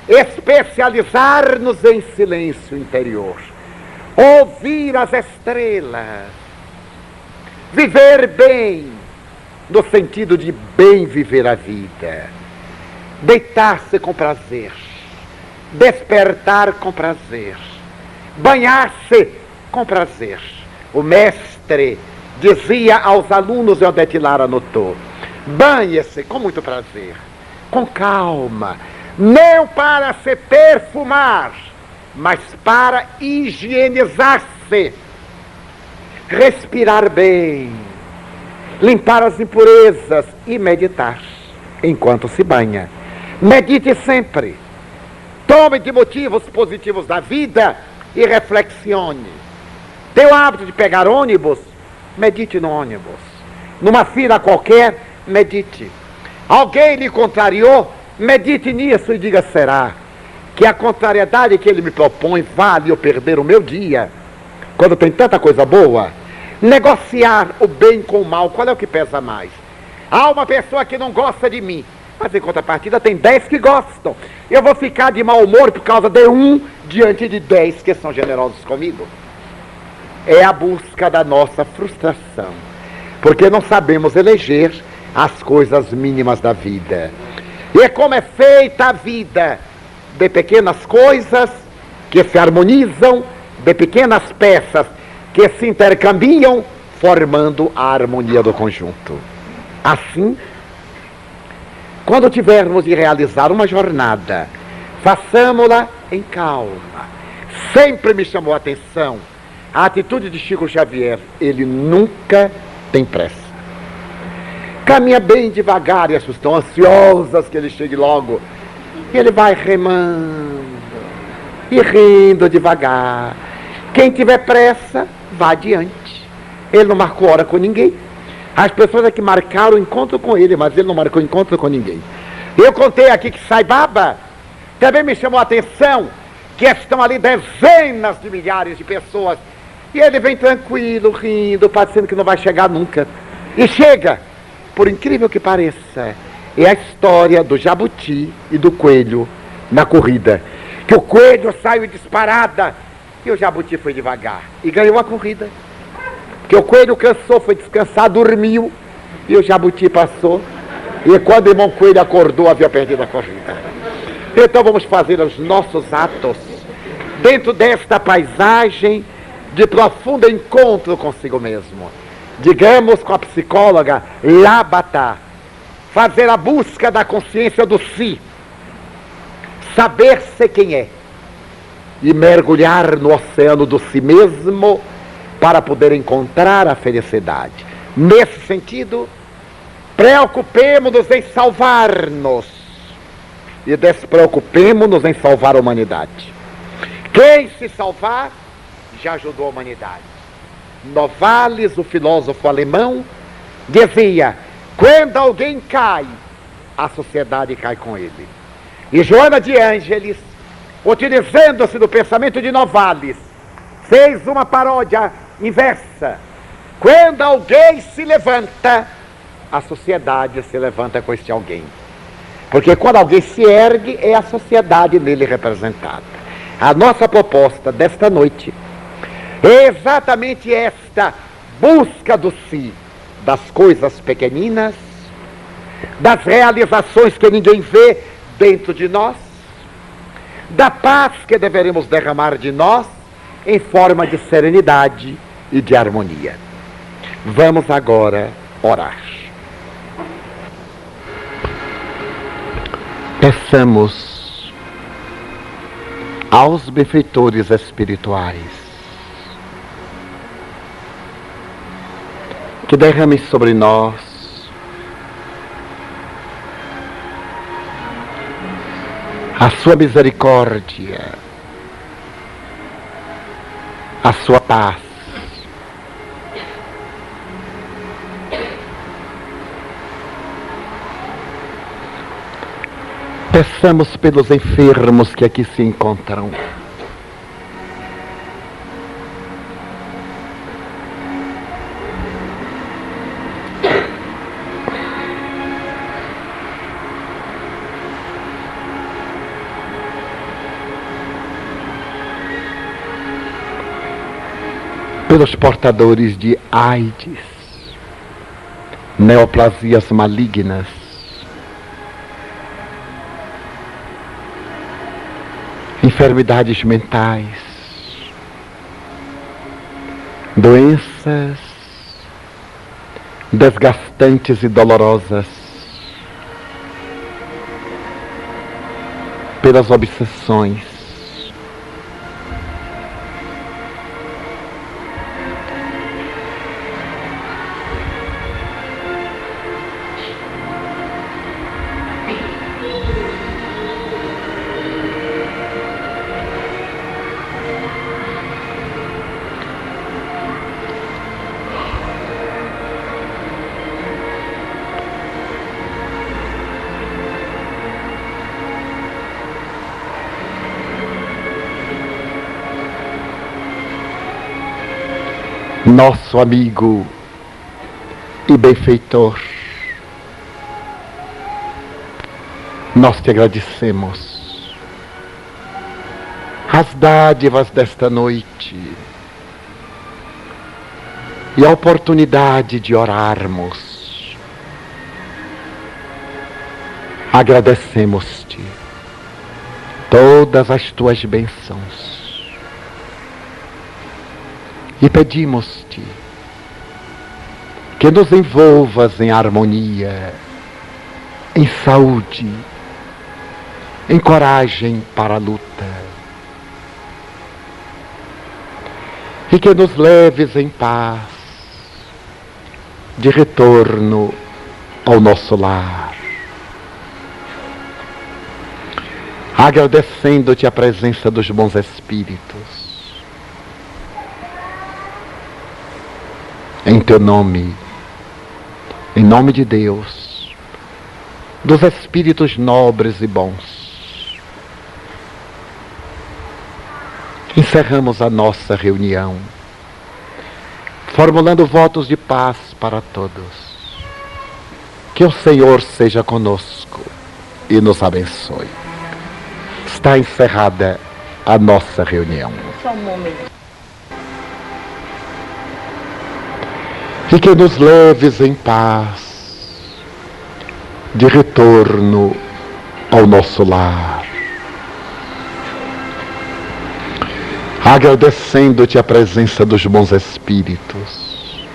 especializar-nos em silêncio interior, ouvir as estrelas, viver bem, no sentido de bem viver a vida, deitar-se com prazer, despertar com prazer, banhar-se com prazer. O mestre dizia aos alunos, e Odete Lara anotou: banhe-se com muito prazer, com calma, não para se perfumar, mas para higienizar-se, respirar bem, limpar as impurezas e meditar enquanto se banha. Medite sempre. Tome de motivos positivos da vida e reflexione. Tem o hábito de pegar ônibus? Medite no ônibus. Numa fila qualquer, medite. Alguém lhe contrariou, medite nisso e diga: será que a contrariedade que ele me propõe vale eu perder o meu dia, quando tem tanta coisa boa? Negociar o bem com o mal, qual é o que pesa mais? Há uma pessoa que não gosta de mim, mas em contrapartida tem 10 que gostam. Eu vou ficar de mau humor por causa de um diante de 10 que são generosos comigo? É a busca da nossa frustração, porque não sabemos eleger as coisas mínimas da vida. E é como é feita a vida, de pequenas coisas que se harmonizam, de pequenas peças que se intercambiam, formando a harmonia do conjunto. Assim, quando tivermos de realizar uma jornada, façamos-la em calma. Sempre me chamou a atenção a atitude de Chico Xavier. Ele nunca tem pressa. Caminha bem devagar e as pessoas estão ansiosas que ele chegue logo. E ele vai remando e rindo devagar. Quem tiver pressa, vá adiante. Ele não marcou hora com ninguém. As pessoas é que marcaram o encontro com ele, mas ele não marcou encontro com ninguém. Eu contei aqui que Saibaba também me chamou a atenção, que estão ali dezenas de milhares de pessoas. E ele vem tranquilo, rindo, parecendo que não vai chegar nunca. E chega, por incrível que pareça. É a história do jabuti e do coelho na corrida. Que o coelho saiu disparada e o jabuti foi devagar e ganhou a corrida. Que o coelho cansou, foi descansar, dormiu, e o jabuti passou. E quando o irmão coelho acordou, havia perdido a corrida. Então vamos fazer os nossos atos dentro desta paisagem de profundo encontro consigo mesmo. Digamos com a psicóloga Labata, fazer a busca da consciência do si, saber-se quem é e mergulhar no oceano do si mesmo para poder encontrar a felicidade. Nesse sentido, preocupemo-nos em salvar-nos e despreocupemo-nos em salvar a humanidade. Quem se salvar já ajudou a humanidade. Novalis, o filósofo alemão, dizia: quando alguém cai, a sociedade cai com ele. E Joana de Ângeles, utilizando-se do pensamento de Novalis, fez uma paródia inversa. Quando alguém se levanta, a sociedade se levanta com este alguém. Porque quando alguém se ergue, é a sociedade nele representada. A nossa proposta desta noite é exatamente esta busca do si, das coisas pequeninas, das realizações que ninguém vê dentro de nós, da paz que deveremos derramar de nós em forma de serenidade e de harmonia. Vamos agora orar. Peçamos aos benfeitores espirituais que derrame sobre nós a sua misericórdia, a sua paz. Peçamos pelos enfermos que aqui se encontram. Pelos portadores de AIDS, neoplasias malignas, enfermidades mentais, doenças desgastantes e dolorosas, pelas obsessões, nosso amigo e benfeitor, nós te agradecemos as dádivas desta noite e a oportunidade de orarmos. Agradecemos-te todas as tuas bênçãos e pedimos-te que nos envolvas em harmonia, em saúde, em coragem para a luta, e que nos leves em paz de retorno ao nosso lar, agradecendo-te a presença dos bons espíritos. Em teu nome, em nome de Deus, dos espíritos nobres e bons, encerramos a nossa reunião, formulando votos de paz para todos. Que o Senhor seja conosco e nos abençoe. Está encerrada a nossa reunião. Só um momento. E que nos leves em paz de retorno ao nosso lar, agradecendo-te a presença dos bons espíritos.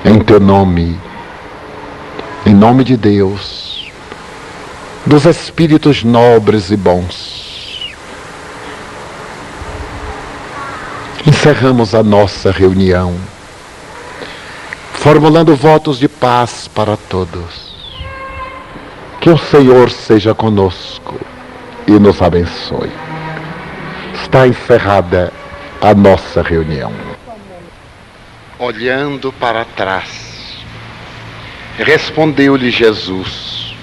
Em teu nome, em nome de Deus, dos espíritos nobres e bons, encerramos a nossa reunião, formulando votos de paz para todos. Que o Senhor seja conosco e nos abençoe. Está encerrada a nossa reunião. Olhando para trás, respondeu-lhe Jesus: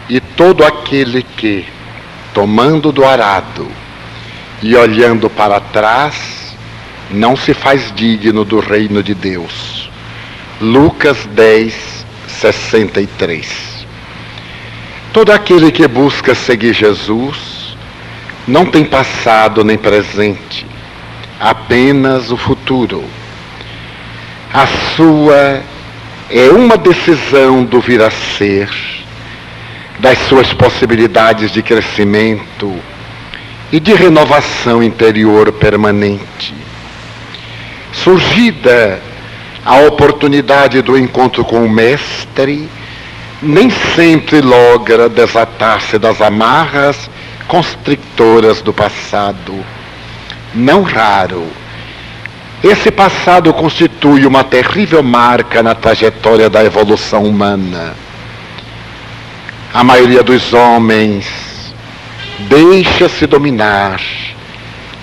e todo aquele que, tomando do arado e olhando para trás, não se faz digno do reino de Deus. Lucas 10, 63. Todo aquele que busca seguir Jesus não tem passado nem presente, apenas o futuro. A sua é uma decisão do vir a ser, das suas possibilidades de crescimento e de renovação interior permanente. Surgida a oportunidade do encontro com o Mestre, nem sempre logra desatar-se das amarras constrictoras do passado. Não raro, esse passado constitui uma terrível marca na trajetória da evolução humana. A maioria dos homens deixa-se dominar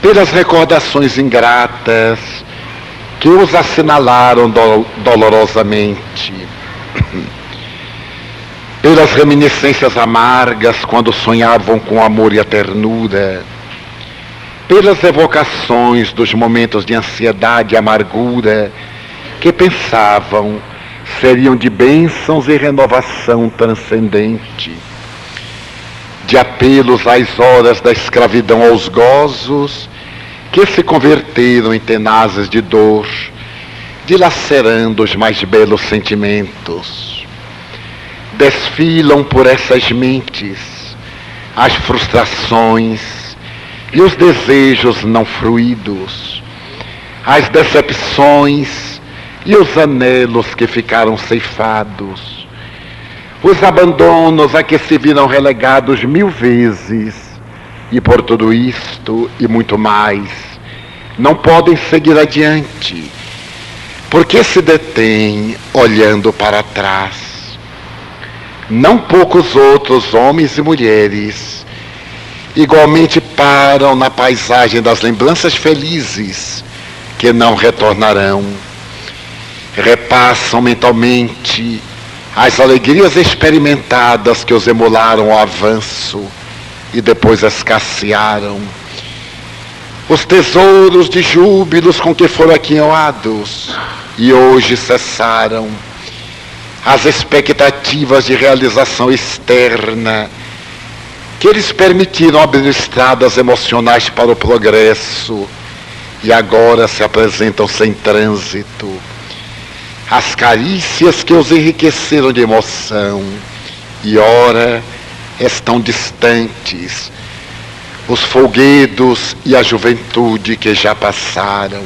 pelas recordações ingratas que os assinalaram dolorosamente, pelas reminiscências amargas quando sonhavam com amor e a ternura, pelas evocações dos momentos de ansiedade e amargura que pensavam seriam de bênçãos e renovação transcendente, de apelos às horas da escravidão aos gozos que se converteram em tenazes de dor, dilacerando os mais belos sentimentos. Desfilam por essas mentes as frustrações e os desejos não fruídos, as decepções e os anelos que ficaram ceifados, os abandonos a que se viram relegados 1000 vezes, e por tudo isto e muito mais, não podem seguir adiante, porque se detêm olhando para trás. Não poucos outros homens e mulheres igualmente param na paisagem das lembranças felizes que não retornarão. Repassam mentalmente as alegrias experimentadas que os emularam ao avanço e depois escassearam. os tesouros de júbilos com que foram aquinhoados e hoje cessaram, as expectativas de realização externa que eles permitiram abrir estradas emocionais para o progresso e agora se apresentam sem trânsito, as carícias que os enriqueceram de emoção e ora estão distantes, os folguedos e a juventude que já passaram.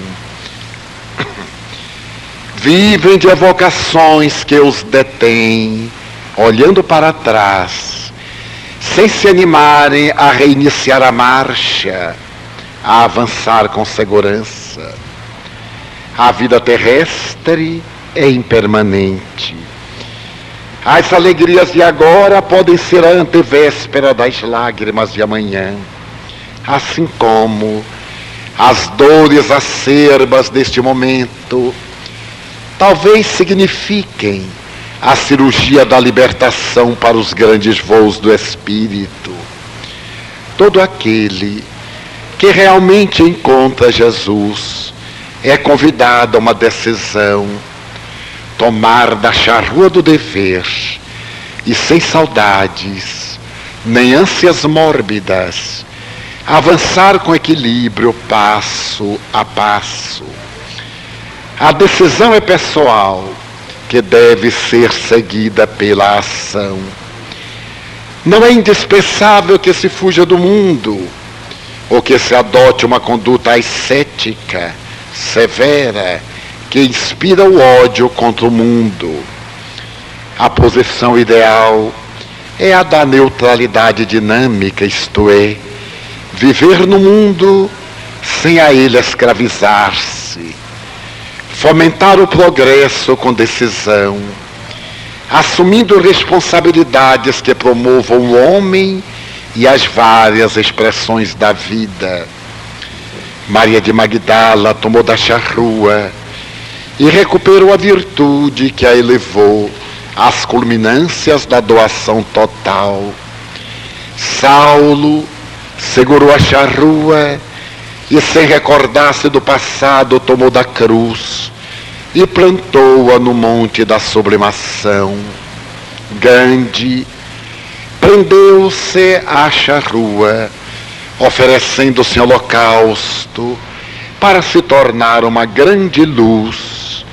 Vivem de evocações que os detêm, olhando para trás, sem se animarem a reiniciar a marcha, a avançar com segurança. A vida terrestre é impermanente. As alegrias de agora podem ser a antevéspera das lágrimas de amanhã, assim como as dores acerbas deste momento talvez signifiquem a cirurgia da libertação para os grandes voos do espírito. Todo aquele que realmente encontra Jesus é convidado a uma decisão: tomar da charrua do dever e, sem saudades nem ânsias mórbidas, avançar com equilíbrio passo a passo. A decisão é pessoal, que deve ser seguida pela ação. Não é indispensável que se fuja do mundo, ou que se adote uma conduta ascética, severa, que inspira o ódio contra o mundo. A posição ideal é a da neutralidade dinâmica, isto é, viver no mundo sem a ele escravizar-se, fomentar o progresso com decisão, assumindo responsabilidades que promovam o homem e as várias expressões da vida. Maria de Magdala tomou da charrua e recuperou a virtude que a elevou às culminâncias da doação total. Saulo segurou a charrua e, sem recordar-se do passado, tomou da cruz e plantou-a no monte da sublimação. Gandhi prendeu-se à charrua, oferecendo-se em holocausto para se tornar uma grande luz,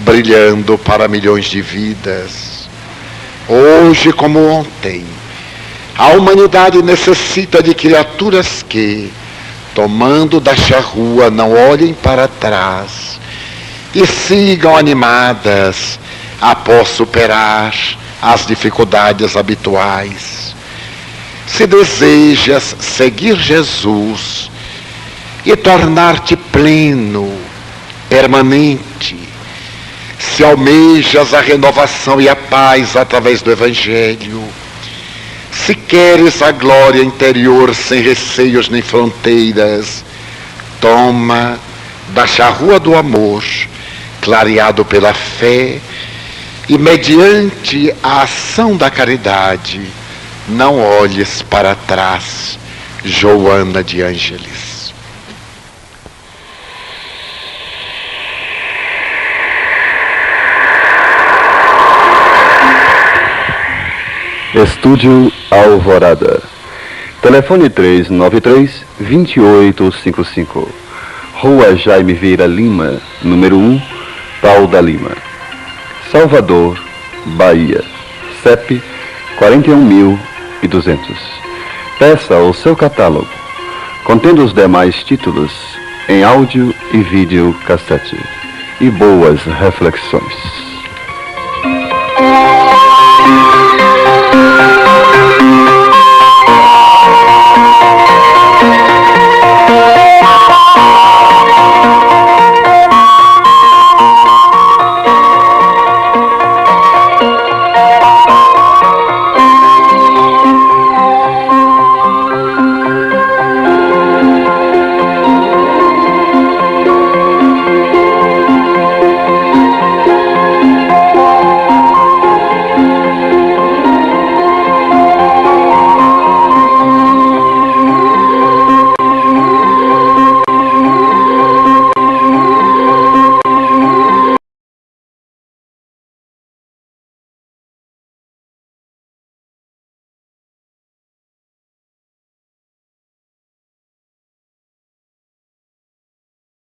brilhando para milhões de vidas. Hoje, como ontem, a humanidade necessita de criaturas que, tomando da charrua, não olhem para trás e sigam animadas após superar as dificuldades habituais. Se desejas seguir Jesus e tornar-te pleno, permanente, se almejas a renovação e a paz através do Evangelho, se queres a glória interior sem receios nem fronteiras, toma da charrua do amor, clareado pela fé, e mediante a ação da caridade, não olhes para trás. Joana de Ângeles. Estúdio Alvorada. Telefone 393-2855. Rua Jaime Vieira Lima, número 1, Pau da Lima. Salvador, Bahia. CEP 41.200. Peça o seu catálogo, contendo os demais títulos, em áudio e vídeo cassete. E boas reflexões.